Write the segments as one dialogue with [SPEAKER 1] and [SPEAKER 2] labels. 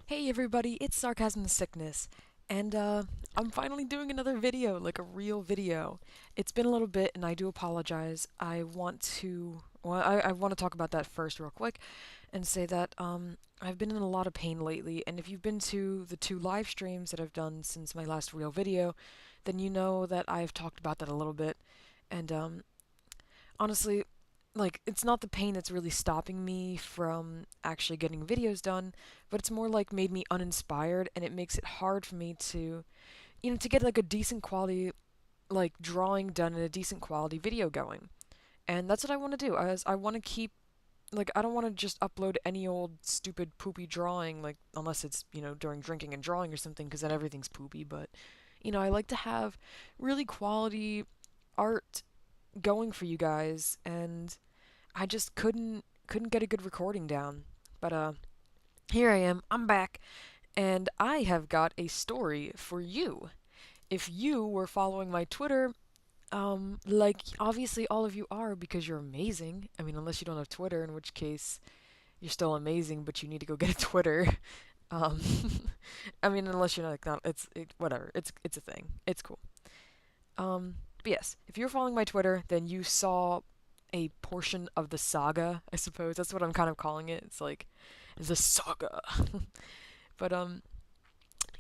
[SPEAKER 1] Hey everybody, it's Sarcasm the Sickness, and I'm finally doing another video, like a real video. It's been a little bit, and I do apologize. I want to talk about that first real quick, and say that I've been in a lot of pain lately, and if you've been to the two live streams that I've done since my last real video, then you know that I've talked about that a little bit, and honestly, like, it's not the pain that's really stopping me from actually getting videos done, but it's more like made me uninspired, and it makes it hard for me to, to get like a decent quality, like, drawing done and a decent quality video going. And that's what I want to do. I want to keep, like, I don't want to just upload any old stupid poopy drawing, like, unless it's, during drinking and drawing or something, because then everything's poopy, but, I like to have really quality art going for you guys, and I just couldn't get a good recording down. But here I am. I'm back, and I have got a story for you. If you were following my Twitter, like obviously all of you are because you're amazing. I mean, unless you don't have Twitter, in which case you're still amazing, but you need to go get a Twitter. Um, I mean, unless you're not, whatever. It's a thing. It's cool. But yes, if you're following my Twitter, then you saw a portion of the saga, I suppose. That's what I'm kind of calling it. It's like the saga. But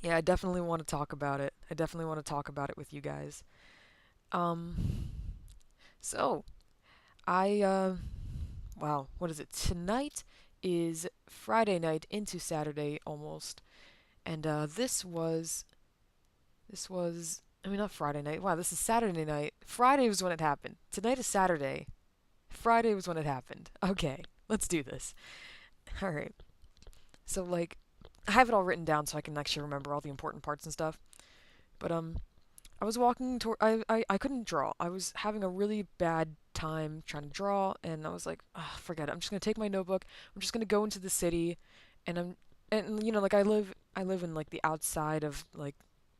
[SPEAKER 1] yeah, I definitely want to talk about it. I definitely want to talk about it with you guys. Um so, I wow, what is it? Tonight is Friday night into Saturday almost. And this was I mean, not Friday night. Wow, this is Saturday night. Friday was when it happened. Tonight is Saturday. Friday was when it happened. Okay, let's do this. All right. So like, I have it all written down so I can actually remember all the important parts and stuff. But I was walking toward. I couldn't draw. I was having a really bad time trying to draw, and I was like, "Ugh, forget it. I'm just gonna take my notebook. I'm just gonna go into the city, and like I live in like the outside of like.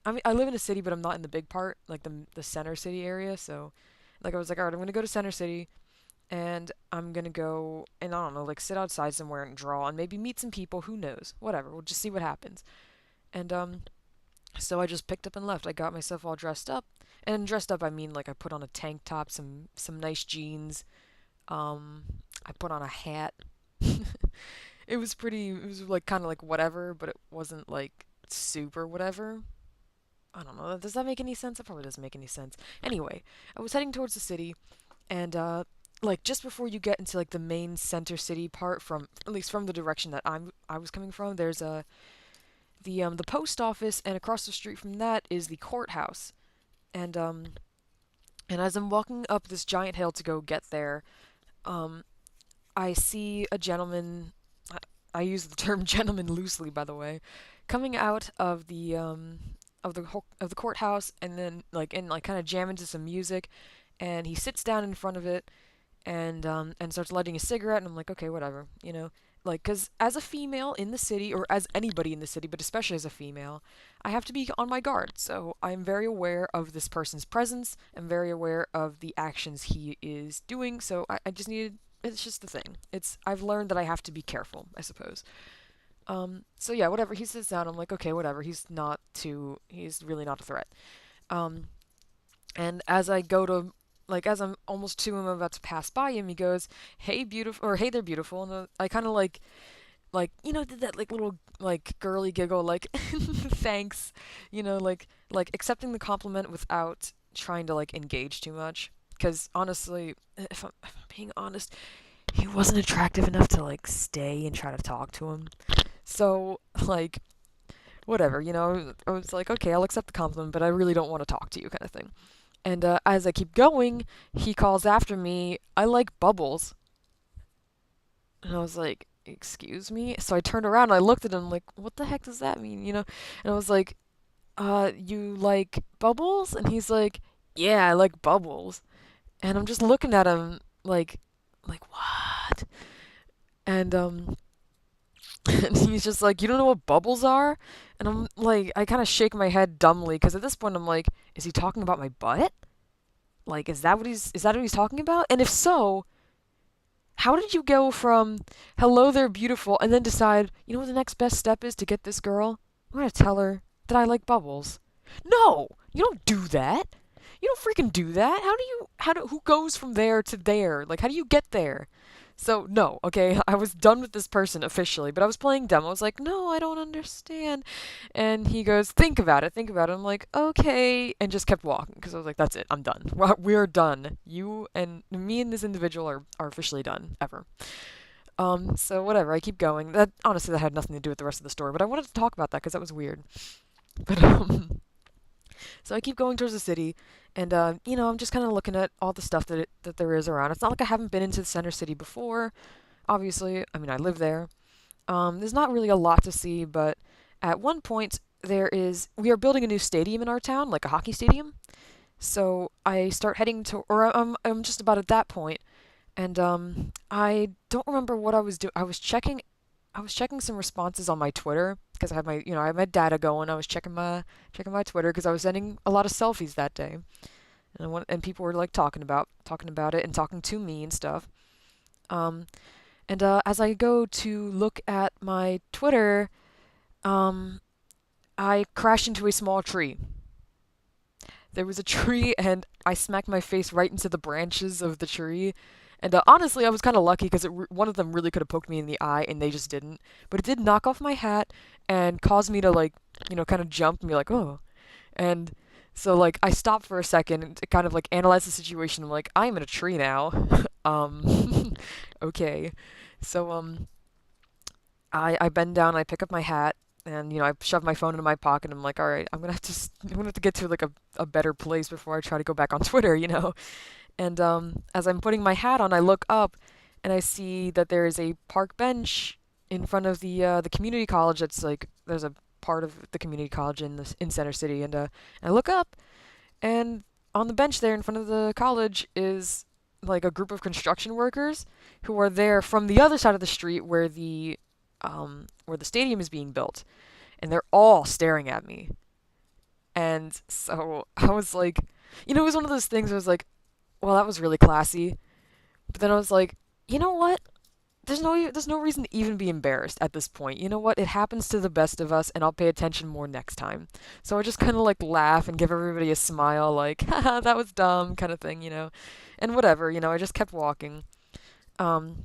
[SPEAKER 1] I mean, I live in a city, but I'm not in the big part, like the center city area. So, like, I was like, all right, I'm gonna go to center city, and I'm gonna go and I don't know, like sit outside somewhere and draw and maybe meet some people. Who knows? Whatever. We'll just see what happens. And so I just picked up and left. I got myself all dressed up, and dressed up I mean like I put on a tank top, some nice jeans. I put on a hat. It was pretty. It was like kind of like whatever, but it wasn't like super whatever. I don't know. Does that make any sense? It probably doesn't make any sense. Anyway, I was heading towards the city, and like just before you get into like the main center city part, from at least from the direction that I was coming from, there's the post office, and across the street from that is the courthouse. And and as I'm walking up this giant hill to go get there, um I see a gentleman. I use the term gentleman loosely, by the way, coming out of the courthouse, and then like kind of jam into some music, and he sits down in front of it, and starts lighting a cigarette, and I'm like, okay, whatever, like, cause as a female in the city, or as anybody in the city, but especially as a female, I have to be on my guard. So I'm very aware of this person's presence. I'm very aware of the actions he is doing. So I just needed. It's just the thing. I've learned that I have to be careful, I suppose. So yeah, whatever. He sits down. I'm like, okay, whatever. He's really not a threat. Um, and as I go to, like, as I'm almost to him, about to pass by him, he goes, "Hey, beautiful," or "Hey there, beautiful," and I kind of did that like little like girly giggle, like, thanks, like accepting the compliment without trying to like engage too much. Because honestly, if I'm being honest, he wasn't attractive enough to like stay and try to talk to him. So like, whatever, I was like, okay, I'll accept the compliment, but I really don't want to talk to you, kind of thing. And as I keep going, he calls after me, "I like bubbles." And I was like, "Excuse me?" So I turned around and I looked at him like, "What the heck does that mean?" And I was like, "You like bubbles?" And he's like, "Yeah, I like bubbles." And I'm just looking at him like what? And and he's just like, "You don't know what bubbles are?" And I'm like, I kind of shake my head dumbly, because at this point I'm like, is he talking about my butt? Like, is that what he's talking about? And if so, How did you go from hello there beautiful and then decide, you know what the next best step is to get this girl? I'm gonna tell her that I like bubbles. No, you don't do that. You don't freaking do that. Who goes from there to there? Like, how do you get there? So, no, okay, I was done with this person officially, but I was playing dumb. I was like, no, I don't understand. And he goes, think about it, think about it. I'm like, okay, and just kept walking because I was like, that's it, I'm done. We're done. You and me and this individual are officially done, ever. So whatever, I keep going. That honestly, that had nothing to do with the rest of the story, but I wanted to talk about that because that was weird. But so I keep going towards the city, and I'm just kind of looking at all the stuff that there is around. It's not like I haven't been into the center city before. Obviously, I mean I live there. There's not really a lot to see, but at one point we are building a new stadium in our town, like a hockey stadium. So I start heading to, or I'm just about at that point, and I don't remember what I was doing. I was checking some responses on my Twitter because I have my data going. I was checking my Twitter because I was sending a lot of selfies that day, and people were like talking about it and talking to me and stuff. Um, and as I go to look at my Twitter, um, I crashed into a small tree. There was a tree, and I smacked my face right into the branches of the tree. And honestly, I was kind of lucky because one of them really could have poked me in the eye, and they just didn't. But it did knock off my hat and cause me to like, kind of jump and be like, oh. And so like I stopped for a second to kind of like analyze the situation. I'm like, I'm in a tree now. Okay. So I bend down, I pick up my hat, and I shove my phone into my pocket. I'm like, all right, I'm gonna have to get to like a better place before I try to go back on Twitter. And as I'm putting my hat on, I look up, and I see that there is a park bench in front of the community college. That's like there's a part of the community college in Center City, and I look up, and on the bench there in front of the college is like a group of construction workers who are there from the other side of the street where the stadium is being built, and they're all staring at me. And so I was like, it was one of those things where I was like, well, that was really classy. But then I was like, you know what? There's no reason to even be embarrassed at this point. You know what? It happens to the best of us, and I'll pay attention more next time. So I just kind of like laugh and give everybody a smile, like, haha, that was dumb, kind of thing. And whatever, I just kept walking. Um,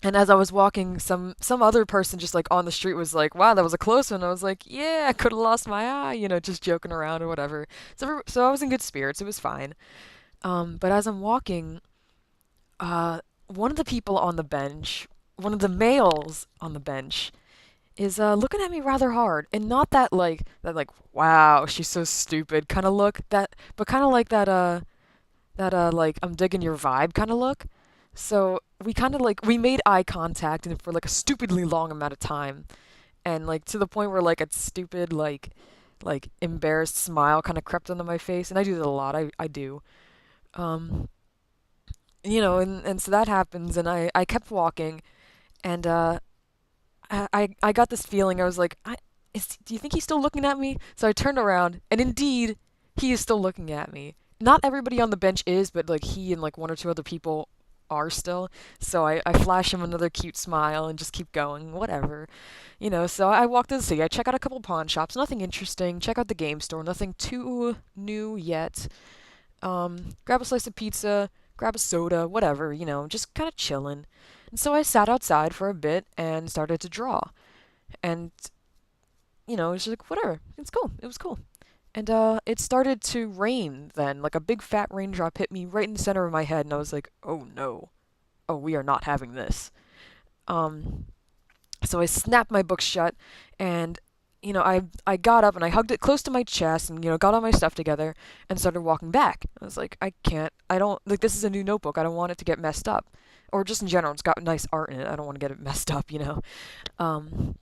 [SPEAKER 1] and as I was walking, some other person just like on the street was like, "Wow, that was a close one." I was like, "Yeah, I could have lost my eye," just joking around or whatever. So I was in good spirits. It was fine. But as I'm walking, one of the people on the bench, one of the males on the bench, is looking at me rather hard, and not that like wow, she's so stupid kind of look, but kind of like that like I'm digging your vibe kind of look. So we kind of like we made eye contact and for like a stupidly long amount of time, and like to the point where like a stupid like embarrassed smile kind of crept onto my face, and I do that a lot. I do. Um, and so that happens, and I kept walking, and I got this feeling. I was like, do you think he's still looking at me? So I turned around, and indeed, he is still looking at me. Not everybody on the bench is, but like he and like one or two other people are still. So I flash him another cute smile and just keep going, whatever. So I walk to the city. I check out a couple pawn shops, nothing interesting. Check out the game store, nothing too new yet. Grab a slice of pizza, grab a soda, whatever, just kind of chilling. And so I sat outside for a bit and started to draw. And, it's just like, whatever, it's cool. It was cool. And it started to rain then. Like a big fat raindrop hit me right in the center of my head, and I was like, oh no. Oh, we are not having this. Um, so I snapped my book shut, and I got up and I hugged it close to my chest and got all my stuff together and started walking back. I was like, I don't like this is a new notebook. I don't want it to get messed up, or just in general, it's got nice art in it. I don't want to get it messed up. Um,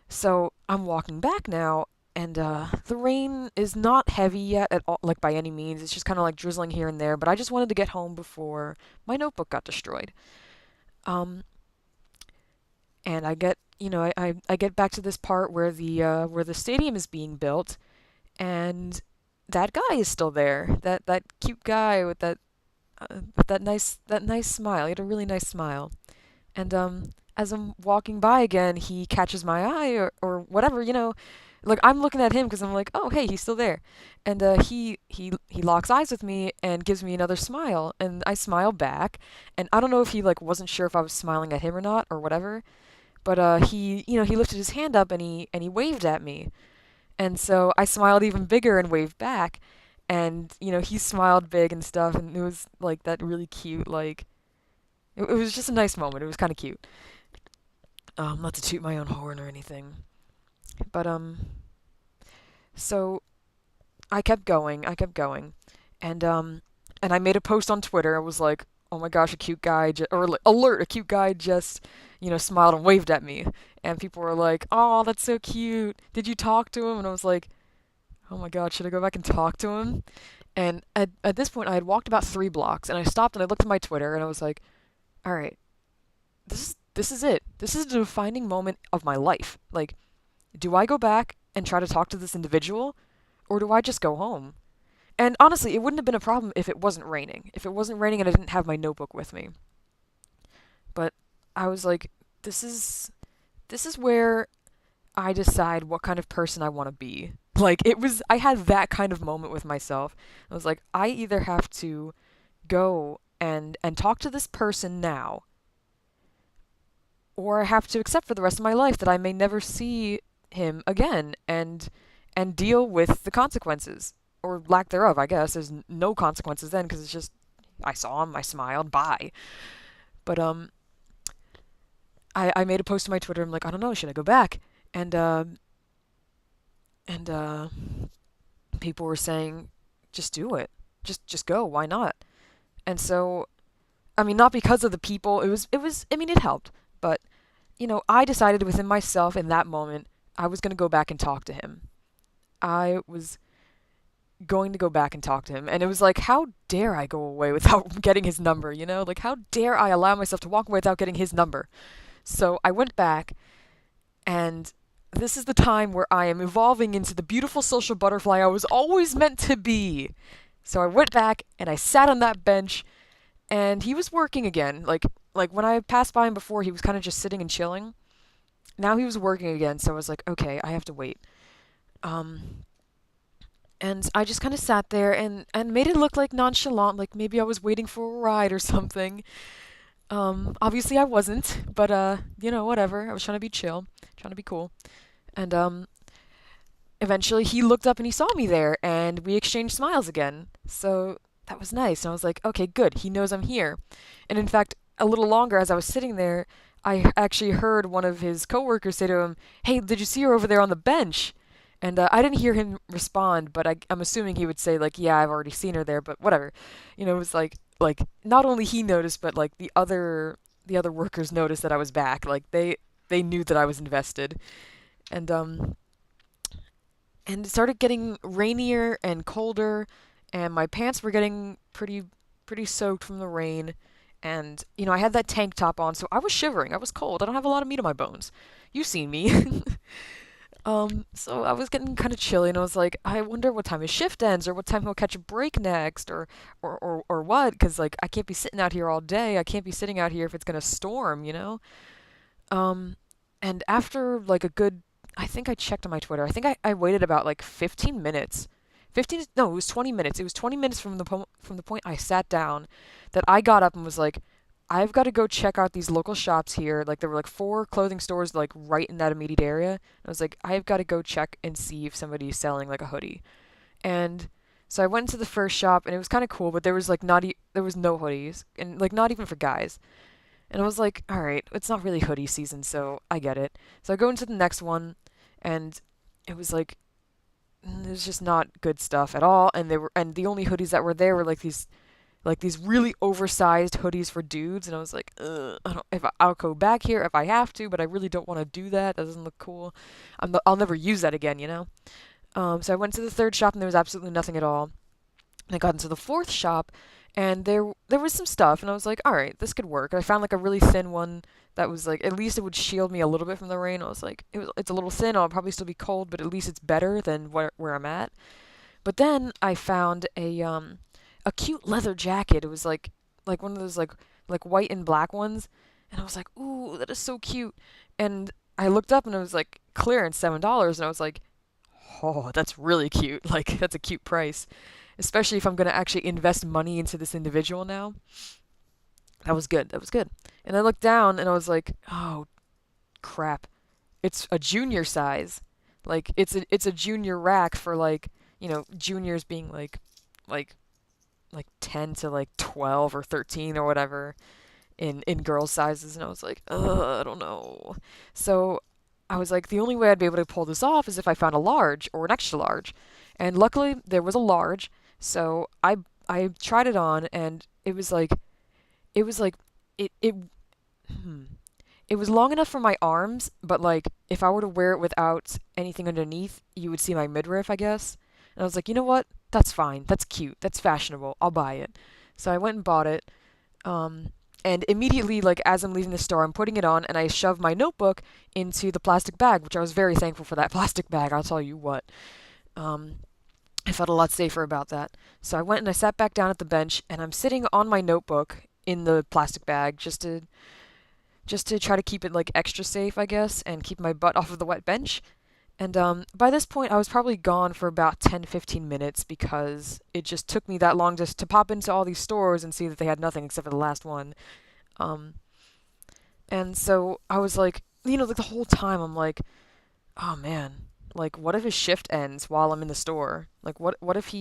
[SPEAKER 1] so I'm walking back now, and the rain is not heavy yet at all, like by any means. It's just kind of like drizzling here and there. But I just wanted to get home before my notebook got destroyed. Um, and I get back to this part where the stadium is being built, and that guy is still there. That cute guy with that nice smile. He had a really nice smile. And as I'm walking by again, he catches my eye or whatever, like I'm looking at him because I'm like, oh hey, he's still there, and he locks eyes with me and gives me another smile, and I smile back, and I don't know if he like wasn't sure if I was smiling at him or not or whatever, but he lifted his hand up and he waved at me, and so I smiled even bigger and waved back, and he smiled big and stuff, and it was like that really cute like it was just a nice moment. It was kind of cute. Not to toot my own horn or anything, but so I kept going. I kept going, and I made a post on Twitter. I was like, "Oh my gosh, a cute guy or like, alert! A cute guy just smiled and waved at me." And people were like, "Oh, that's so cute. Did you talk to him?" And I was like, "Oh my god, should I go back and talk to him?" And at this point, I had walked about 3 blocks, and I stopped and I looked at my Twitter, and I was like, "All right, this is it. This is the defining moment of my life. Like, do I go back and try to talk to this individual, or do I just go home?" And honestly, it wouldn't have been a problem if it wasn't raining. If it wasn't raining and I didn't have my notebook with me. But I was like, this is where I decide what kind of person I want to be. Like I had that kind of moment with myself. I was like, I either have to go and talk to this person now, or I have to accept for the rest of my life that I may never see him again and deal with the consequences or lack thereof. I guess there's no consequences then because it's just I saw him, I smiled, bye. But I made a post on my Twitter. I'm like, I don't know, should I go back? And and people were saying, just do it, just go. Why not? And so I mean, not because of the people. It was. I mean, it helped, but I decided within myself in that moment I was gonna go back and talk to him. I was going to go back and talk to him. And it was like, how dare I go away without getting his number, Like, how dare I allow myself to walk away without getting his number? So I went back, and this is the time where I am evolving into the beautiful social butterfly I was always meant to be. So I went back and I sat on that bench, and he was working again. Like when I passed by him before, he was kind of just sitting and chilling. Now he was working again, so I was like, okay, I have to wait. Um, and I just kind of sat there and made it look like nonchalant, like maybe I was waiting for a ride or something. Obviously I wasn't, but whatever. I was trying to be chill, trying to be cool. And eventually he looked up and he saw me there, and we exchanged smiles again. So that was nice. And I was like, okay, good. He knows I'm here. And in fact, a little longer as I was sitting there, I actually heard one of his coworkers say to him, "Hey, did you see her over there on the bench?" And I didn't hear him respond, but I'm assuming he would say like, "Yeah, I've already seen her there," but whatever. It was like not only he noticed, but like the other workers noticed that I was back. Like they knew that I was invested. And and it started getting rainier and colder, and my pants were getting pretty soaked from the rain. And I had that tank top on, so I was shivering. I was cold. I don't have a lot of meat on my bones. You've seen me. So I was getting kind of chilly, and I was like, I wonder what time his shift ends, or what time he'll catch a break next, or what? Because like I can't be sitting out here all day. I can't be sitting out here if it's gonna storm. Um, and after like a good, I think I checked on my Twitter. I think I waited about like 15 minutes. 15, no, it was 20 minutes. It was 20 minutes from the point I sat down that I got up and was like, I've got to go check out these local shops here. Like there were like 4 clothing stores like right in that immediate area. And I was like, I've got to go check and see if somebody's selling like a hoodie. And so I went into the first shop, and it was kind of cool, but there was like there was no hoodies, and like not even for guys. And I was like, all right, it's not really hoodie season, so I get it. So I go into the next one, and it was like it was just not good stuff at all. And the only hoodies that were there were like these really oversized hoodies for dudes. And I was like, ugh, I don't, if I'll go back here if I have to, but I really don't want to do that. That doesn't look cool. I'll never use that again. So I went to the third shop, and there was absolutely nothing at all. And I got into the fourth shop, and there was some stuff, and I was like, all right, this could work. I found like a really thin one that was like at least it would shield me a little bit from the rain. I was like, it's a little thin. I'll probably still be cold, but at least it's better than where I'm at. But then I found a cute leather jacket. It was like one of those like white and black ones, And I was like, ooh, that is so cute. And I looked up and it was like clearance $7, and I was like, oh, that's really cute. Like that's a cute price, especially if I'm gonna actually invest money into this individual now. That was good. That was good. And I looked down and I was like, oh crap, it's a junior size. Like it's a junior rack for like juniors being like like 10 to like 12 or 13 or whatever in girls sizes, and I was like, I don't know. So I was like, the only way I'd be able to pull this off is if I found a large or an extra large. And luckily there was a large, so I tried it on and it was like it hmm, it was long enough for my arms, but like if I were to wear it without anything underneath, you would see my midriff, I guess. And I was like, you know what? That's fine. That's cute. That's fashionable. I'll buy it. So I went and bought it. Um, and immediately, like as I'm leaving the store, I'm putting it on, and I shove my notebook into the plastic bag, which I was very thankful for that plastic bag. I'll tell you what. Um, I felt a lot safer about that. So I went and I sat back down at the bench, and I'm sitting on my notebook in the plastic bag just to try to keep it like extra safe, I guess, and keep my butt off of the wet bench. And by this point, I was probably gone for about 10, 15 minutes because it just took me that long just to pop into all these stores and see that they had nothing except for the last one. Um, and so I was like, like the whole time I'm like, oh man, like what if his shift ends while I'm in the store? Like what if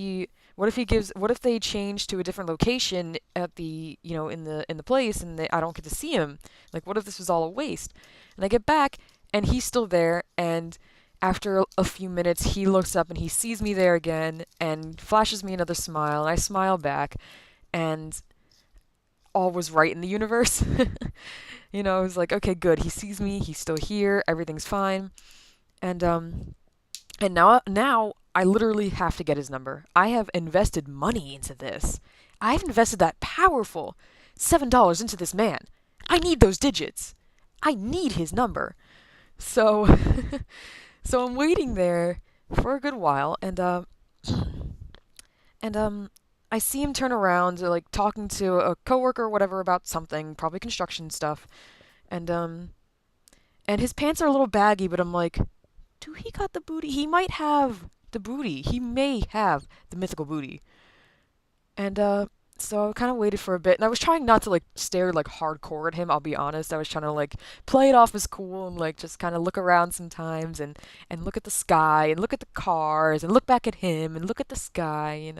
[SPEAKER 1] they change to a different location at the, in the place, and I don't get to see him? Like what if this was all a waste? And I get back and he's still there, and after a few minutes he looks up and he sees me there again and flashes me another smile, and I smile back, and all was right in the universe. I was like, okay, good. He sees me. He's still here. Everything's fine. And now I literally have to get his number. I have invested money into this. I've invested that powerful $7 into this man. I need those digits. I need his number. So so I'm waiting there for a good while, and I see him turn around, like talking to a coworker or whatever about something, probably construction stuff. And his pants are a little baggy, but I'm like, do he got the booty? He might have the booty. He may have the mythical booty. And so I kind of waited for a bit, and I was trying not to like stare like hardcore at him. I'll be honest. I was trying to like play it off as cool and like just kind of look around sometimes and look at the sky and look at the cars and look back at him and look at the sky.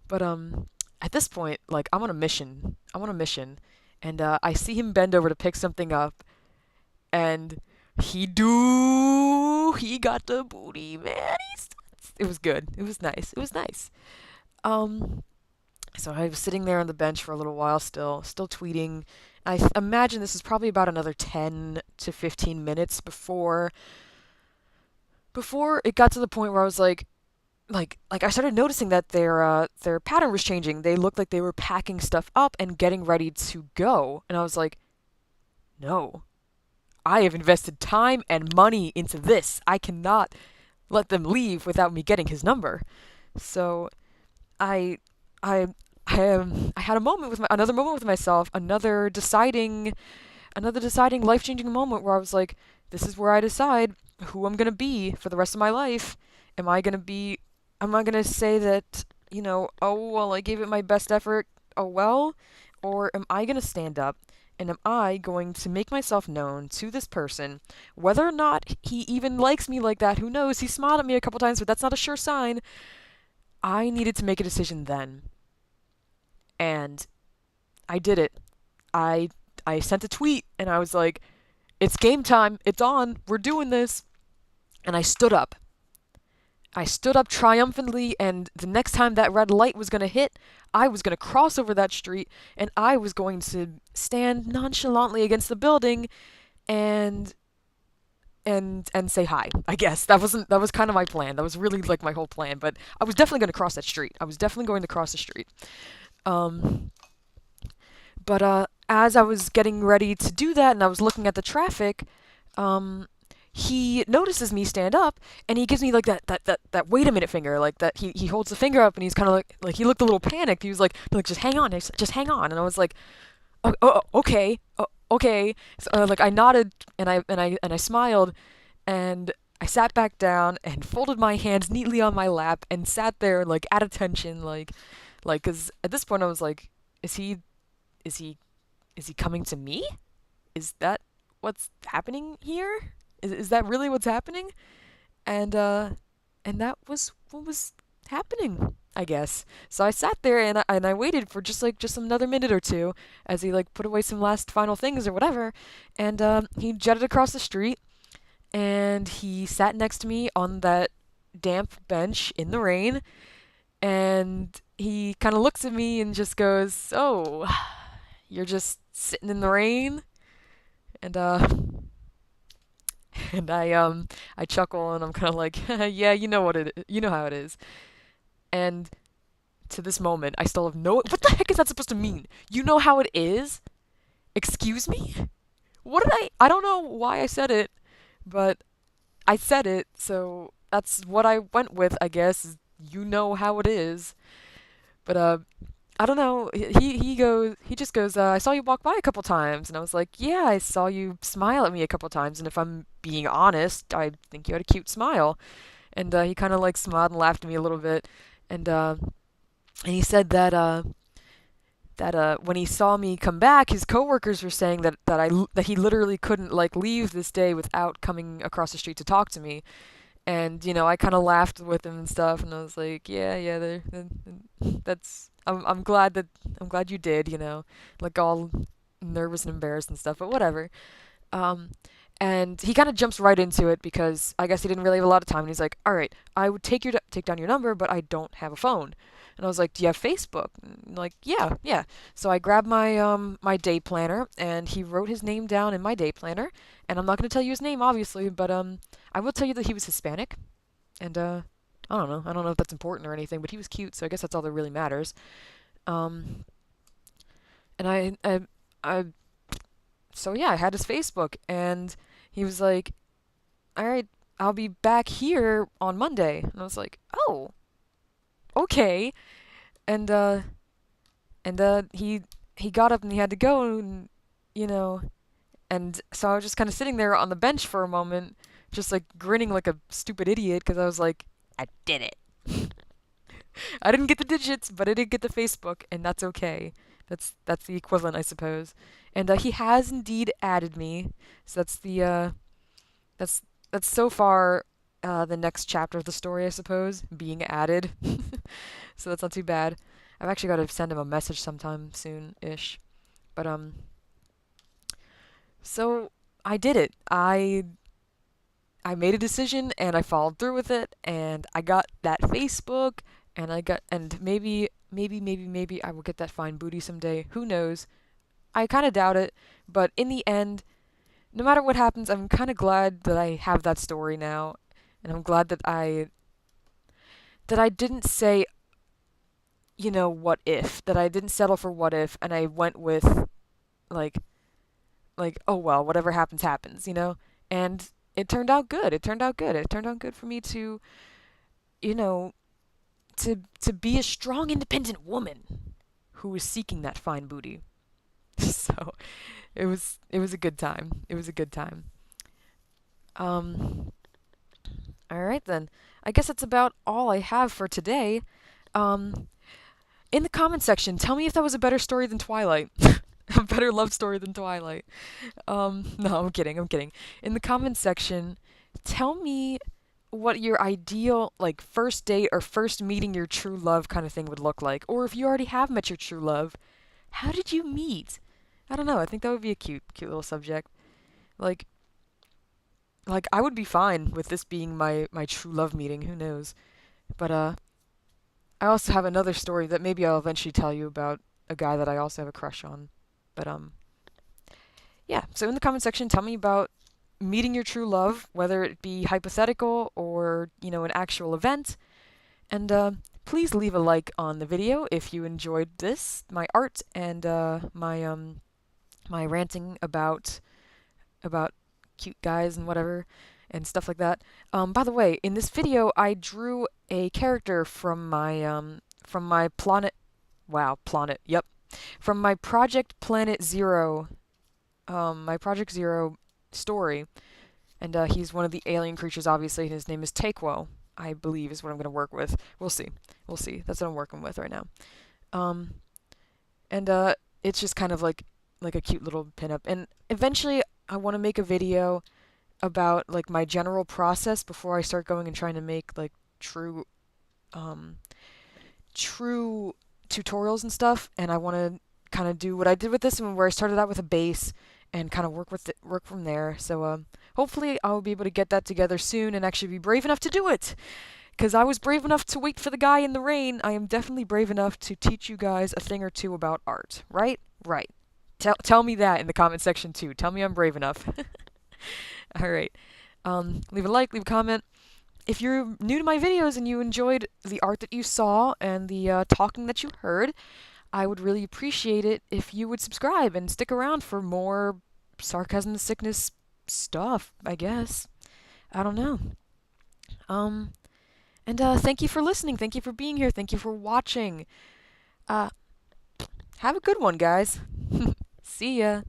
[SPEAKER 1] But at this point, like I'm on a mission. I'm on a mission, and I see him bend over to pick something up, and he got the booty, man. It was good. It was nice. It was nice. Um, so I was sitting there on the bench for a little while, still tweeting. Imagine this is probably about another 10 to 15 minutes before it got to the point where I was like I started noticing that their pattern was changing. They looked like they were packing stuff up and getting ready to go, and I was like, no, I have invested time and money into this. I cannot let them leave without me getting his number. So I I I had a moment with another moment with myself, another deciding life-changing moment where I was like, this is where I decide who I'm going to be for the rest of my life. Am I going to be am I going to say that, oh well, I gave it my best effort, oh well, or am I going to stand up and am I going to make myself known to this person, whether or not he even likes me like that? Who knows? He smiled at me a couple times, but that's not a sure sign. I needed to make a decision then, and I did it. I sent a tweet and I was like, "It's game time. It's on. We're doing this." And I stood up. I stood up triumphantly, and the next time that red light was going to hit, I was going to cross over that street and I was going to stand nonchalantly against the building and and say hi. I guess that was kind of my plan. That was really like my whole plan, but I was definitely going to cross that street. I was definitely going to cross the street. Um but as I was getting ready to do that and I was looking at the traffic, um he notices me stand up and he gives me like that wait a minute finger, like that he holds the finger up and he's kind of like he looked a little panicked. He was like just hang on, just hang on. And I was like, oh, okay, okay. So, like I nodded and I smiled, and I sat back down and folded my hands neatly on my lap and sat there like at attention, like, cause at this point I was like, is he, is he, is he coming to me? Is that what's happening here? Is that really what's happening? And and that was what was happening, I guess. So I sat there and I waited for just another minute or two as he like put away some last final things or whatever, and he jetted across the street and he sat next to me on that damp bench in the rain, and he kind of looks at me and just goes, "Oh, you're just sitting in the rain?" And and I chuckle and I'm kind of like, "Yeah, you know you know how it is." And to this moment, I still have no. What the heck is that supposed to mean? You know how it is? Excuse me? What did I? I don't know why I said it, but I said it, so that's what I went with, I guess. You know how it is. But I don't know. He just goes, I saw you walk by a couple times, and I was like, yeah, I saw you smile at me a couple times, and if I'm being honest, I think you had a cute smile. And he kind of like smiled and laughed at me a little bit, and he said that when he saw me come back, his coworkers were saying that he literally couldn't like leave this day without coming across the street to talk to me. And I kind of laughed with him and stuff, and I was like, yeah, yeah, that's I'm glad you did, like all nervous and embarrassed and stuff, but whatever. Um, and he kind of jumps right into it because I guess he didn't really have a lot of time. And he's like, "All right, I would take down your number, but I don't have a phone." And I was like, "Do you have Facebook?" And like, "Yeah, yeah." So I grabbed my day planner, and he wrote his name down in my day planner. And I'm not gonna tell you his name, obviously, but I will tell you that he was Hispanic, and I don't know if that's important or anything, but he was cute, so I guess that's all that really matters. Um, and I so yeah, I had his Facebook, and he was like, "All right, I'll be back here on Monday." And I was like, "Oh, okay." And he got up and he had to go, and you know, and so I was just kind of sitting there on the bench for a moment, just like grinning like a stupid idiot because I was like, "I did it." I didn't get the digits, but I did get the Facebook, and that's okay. That's the equivalent, I suppose. And he has indeed added me, so that's that's so far the next chapter of the story, I suppose, being added. So that's not too bad. I've actually got to send him a message sometime soon-ish. But so I did it. I made a decision and I followed through with it, and I got that Facebook, and maybe I will get that fine booty someday. Who knows? I kind of doubt it, but in the end, no matter what happens, I'm kind of glad that I have that story now, and I'm glad that I didn't say, what if, that I didn't settle for what if, and I went with like oh well, whatever happens happens, And it turned out good. It turned out good. It turned out good for me to, you know, to be a strong independent woman who was seeking that fine booty. So, it was a good time. It was a good time. Um all right then. I guess that's about all I have for today. Um in the comment section, tell me if that was a better story than Twilight. A better love story than Twilight. No, I'm kidding. I'm kidding. In the comment section, tell me what your ideal like first date or first meeting your true love kind of thing would look like, or if you already have met your true love, how did you meet? I don't know. I think that would be a cute little subject. Like, I would be fine with this being my true love meeting. Who knows? But I also have another story that maybe I'll eventually tell you about a guy that I also have a crush on. But yeah. So in the comment section, tell me about meeting your true love, whether it be hypothetical or an actual event. And please leave a like on the video if you enjoyed this, my art, and my ranting about cute guys and whatever and stuff like that. By the way, in this video, I drew a character from my planet. Wow, planet. Yep, from my Project Planet Zero my Project Zero story, and he's one of the alien creatures, obviously, and his name is Taquo, I believe is what I'm going to work with. We'll see. We'll see. That's what I'm working with right now. Um, and it's just kind of like a cute little pinup. And eventually, I want to make a video about like my general process before I start going and trying to make like true um, true tutorials and stuff. And I want to kind of do what I did with this one, where I started out with a base and kind of work from there. So hopefully I'll be able to get that together soon and actually be brave enough to do it. Because I was brave enough to wait for the guy in the rain, I am definitely brave enough to teach you guys a thing or two about art. Right? Right. Tell me that in the comment section too. Tell me I'm brave enough. All right. Leave a like, leave a comment. If you're new to my videos and you enjoyed the art that you saw and the talking that you heard, I would really appreciate it if you would subscribe and stick around for more sarcasm and sickness stuff, I guess. I don't know. Um, and thank you for listening. Thank you for being here. Thank you for watching. Uh, have a good one, guys. See ya.